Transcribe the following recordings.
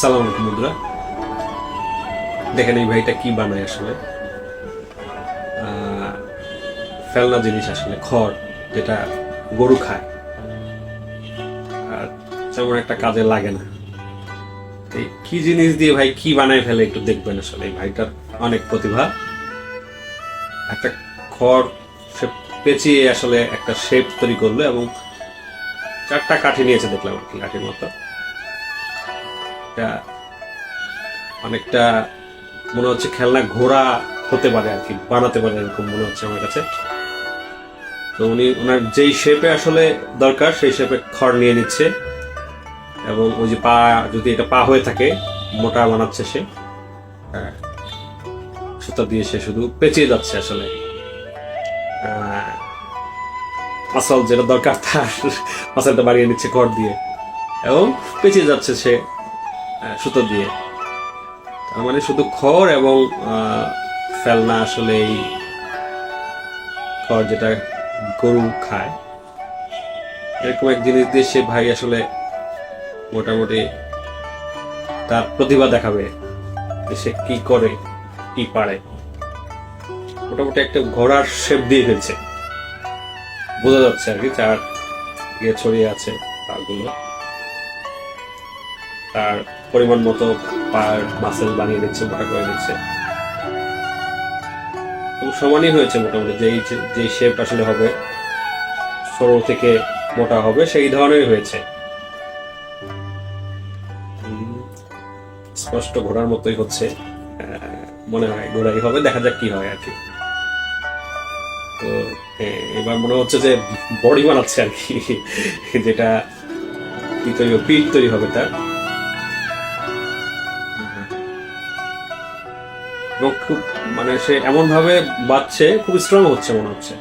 সালাম আলাইকুম বন্ধুরা, দেখেন এই ভাইটা কি বানায় আসলে। ফেলনা জিনিস আসলে খড়, যেটা গরু খায় আর তেমন একটা কাজে লাগে না। এই কি জিনিস দিয়ে ভাই কি বানায় ফেলে একটু দেখবেন। আসলে এই ভাইটার অনেক প্রতিভা। একটা খড় সে পেঁচিয়ে আসলে একটা শেপ তৈরি করলো এবং 4টা কাঠি নিয়েছে দেখলাম আর কি, লাঠির মতো। এটা অনেকটা মনে হচ্ছে খেলনা ঘোড়া হতে পারে আর কি, বানাতে পারে এরকম মনে হচ্ছে আমার কাছে। তো উনি ওনার যেই শেপে আসলে দরকার সেই শেপে খড় নিয়ে নিচ্ছে এবং ওই যে পা, যদি এটা পা হয়ে থাকে মোটা বানাচ্ছে সে। হ্যাঁ, সুতা দিয়ে সে শুধু পেঁচিয়ে যাচ্ছে আসলে। মাসল যেটা দরকার তার মাসলটা বাড়িয়ে নিচ্ছে খড় দিয়ে এবং পেঁচিয়ে যাচ্ছে সে সুতো দিয়ে। তার মানে শুধু খড় এবং ফেলনা আসলে এই খড় যেটা গরু খায়, এরকম এক জিনিস দিয়ে সে ভাই আসলে মোটামুটি তার প্রতিভা দেখাবে যে সে কি করে, কি পারে। মোটামুটি একটা ঘোড়ার শেপ দিয়ে ফেলছে, বোঝা যাচ্ছে আর কি। চার গিয়ে ছড়িয়ে আছে পাগুলো, তার পরিমাণ মতো পার মাসেল বানিয়ে দিচ্ছে, মোটা করে দিচ্ছে। সমানই হয়েছে মোটামুটি, যেই শেপ আসলে হবে, সরু থেকে মোটা হবে সেই ধরনের হয়েছে। স্পষ্ট ঘোড়ার মতোই হচ্ছে, মনে হয় ঘোড়াই হবে। দেখা যাক কি হয় আর কি। তো এবার মনে হচ্ছে যে বডি বানাচ্ছে আর কি, যেটা কি তৈরি, পিঠ তৈরি হবে তার। এবং খুব মানে সে এমন ভাবে বাঁচছে, খুব স্ট্রং হচ্ছে মনে হচ্ছে।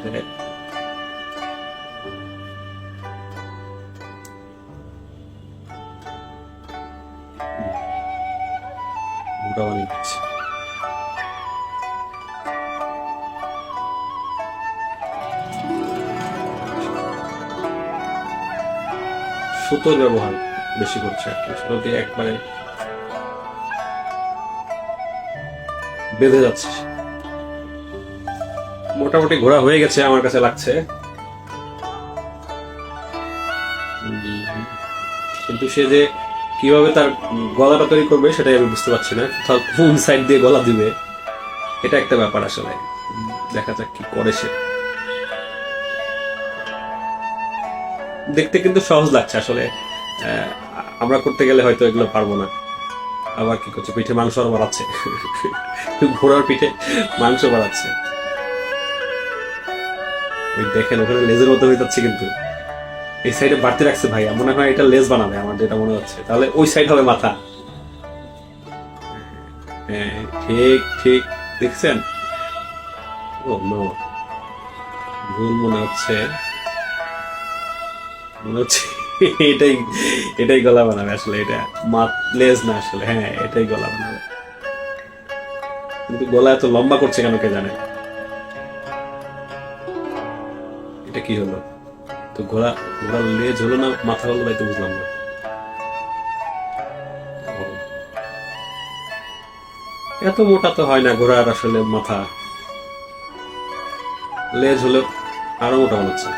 ঘোড়া বানিয়ে দিচ্ছে। সুতোর ব্যবহার বেশি করছে আর কি, সুতো দিয়ে একবারে বেঁধে যাচ্ছে। মোটামুটি ঘোড়া হয়ে গেছে আমার কাছে লাগছে। কিন্তু সে যে কিভাবে তার গলাটা তৈরি করবে সেটাই আমি বুঝতে পারছি না। কোন সাইড দিয়ে গলা দিবে, এটা একটা ব্যাপার আসলে। দেখা যাক কি করে সে। দেখতে কিন্তু সহজ লাগছে আসলে। আমরা করতে গেলে হয়তো এগুলো পারবো না। আবার কি করছে, পিঠে মাংস আরো বাড়াচ্ছে। ঘোড়ার পিঠে মাংস বাড়াচ্ছে। ওই দেখেন ওখানে লেজের মতো হয়ে যাচ্ছে, কিন্তু এই সাইডে বাড়তি রাখছে ভাইয়া। মনে হয় এটা লেজ বানাবে আমার যেটা মনে হচ্ছে, তাহলে ওই সাইড হবে মাথা। হ্যাঁ, ঠিক ঠিক দেখছেন। ও নো, ভুল মনে হচ্ছে। মনে হচ্ছে এটাই এটাই গলা বানাবে আসলে। এটা লেজ না আসলে, হ্যাঁ এটাই গলা বানাবে। কিন্তু গলা এত লম্বা করছে কেন কে জানে। এটা কি হলো? তো ঘোড়ার লেজ হলো না মাথা হলো, তাই তো বুঝলাম না। এত মোটা তো হয় না ঘোড়ার আসলে মাথা। লেজ হলো আরো মোটা বানাচ্ছে।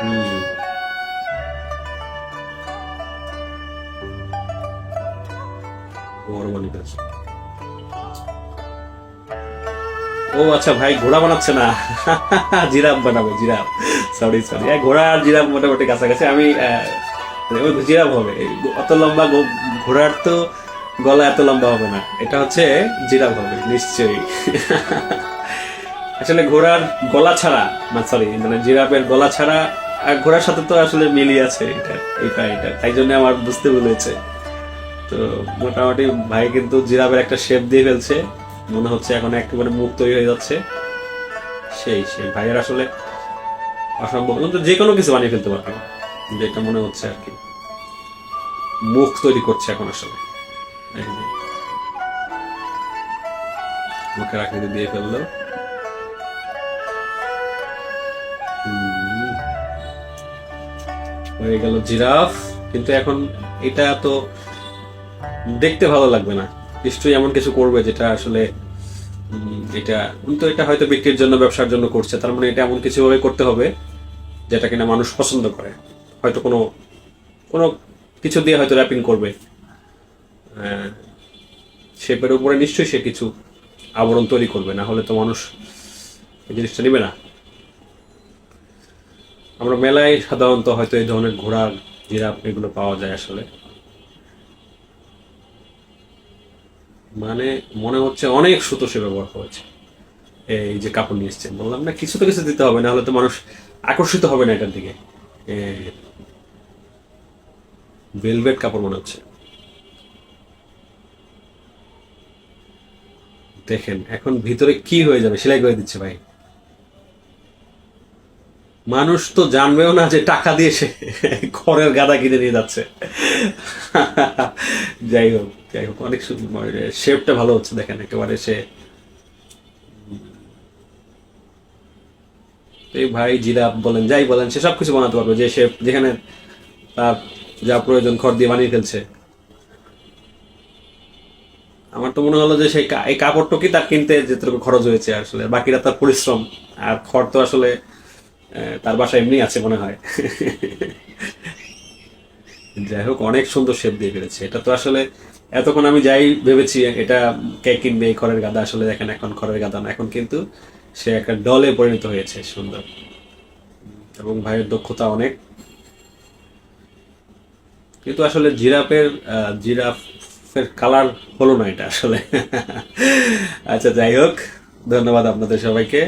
হম, বড় বানিয়ে ফেলছে। ও আচ্ছা ভাই, ঘোড়া বানাচ্ছে না, জিরাফ বানাবে। জিরাফ, সরি সরি, ঘোড়া আর জিরাফ মোটামুটি কাছাকাছি। আমি ওই জিরাফ হবে। অত লম্বা ঘোড়ার তো গলা এত লম্বা হবে না। এটা হচ্ছে জিরাফ হবে নিশ্চয়ই। আসলে ঘোড়ার গলা ছাড়া, সরি মানে জিরাফের গলা ছাড়া আর ঘোড়ার সাথে তো আসলে মিলিয়ে আছে এটা, এটা তাই জন্য আমার বুঝতে বলেছে। তো মোটামুটি ভাই কিন্তু জিরাফের একটা শেপ দিয়ে ফেলছে। মনে হচ্ছে এখন একেবারে মুখ তৈরি হয়ে যাচ্ছে। সেই সেই ভাইয়ের আসলে অসম্ভব, কিন্তু যে কোনো কিছু বানিয়ে ফেলতে পারবে, যেটা মনে হচ্ছে আর কি। মুখ তৈরি করছে এখন আসলে। এই যে মুখের আকৃতি দিয়ে ফেললো। হয়ে গেল জিরাফ। কিন্তু এখন এটা তো দেখতে ভালো লাগবে না, নিশ্চয়ই এমন কিছু করবে যেটা আসলে এটা তো এটা হয়তো বিক্রির জন্য ব্যবসার জন্য করছে, তার মানে এটা এমন কিছু ভাবে করতে হবে যেটা কিনা মানুষ পছন্দ করে। হয়তো কোনো কোনো কিছু দিয়ে হয়তো র্যাপিং করবে, শেপের উপরে নিশ্চয়ই সে কিছু আবরণ তৈরি করবে, না হলে তো মানুষ এই জিনিসটা নেবে না। আমরা মেলায় সাধারণত হয়তো এই ধরনের ঘোড়া, জিরাফ এগুলো পাওয়া যায় আসলে, মানে মনে হচ্ছে অনেক সুতো সে ব্যবহার করেছে। এই যে কাপড় নিয়ে এসছেন, বললাম না কিছু তো কিছু দিতে হবে, না হলে তো মানুষ আকর্ষিত হবে না এটার দিকে। ভেলভেট কাপড় মনে হচ্ছে। দেখেন এখন ভিতরে কি হয়ে যাবে, সেলাই করে দিচ্ছে ভাই। মানুষ তো জানবেও না যে টাকা দিয়ে সে খড়ের গাদা কিনে নিয়ে যাচ্ছে। যাই হোক যাই হোক, অনেক শেপটা ভালো হচ্ছে দেখেন, একেবারে সে এই ভাই জিরাফ বলেন যাই বলেন সে সবকিছু বানাতে পারবে, যে শেপ যেখানে তার যা প্রয়োজন খড় দিয়ে বানিয়ে ফেলছে। আমার তো মনে হলো যে সেই এই কাপড়টুকুই তার কিনতে যেটুকু খরচ হয়েছে আসলে, বাকিটা তার পরিশ্রম। আর খড় তো আসলে তার বাসায় এমনি আছে মনে হয়। যাই হোক, অনেক সুন্দর শেপ দিয়ে ফেলেছে এটা তো আসলে। এতক্ষণ আমি যাই ভেবেছি এটা কে কিনবে এই খড়ের গাদা, আসলে দেখেন এখন খড়ের গাদা না, এখন কিন্তু সে একটা ডলে পরিণত হয়েছে সুন্দর। এবং ভাইয়ের দক্ষতা অনেক। কিন্তু আসলে জিরাফের কালার হলো না এটা আসলে। আচ্ছা যাই হোক, ধন্যবাদ আপনাদের সবাইকে।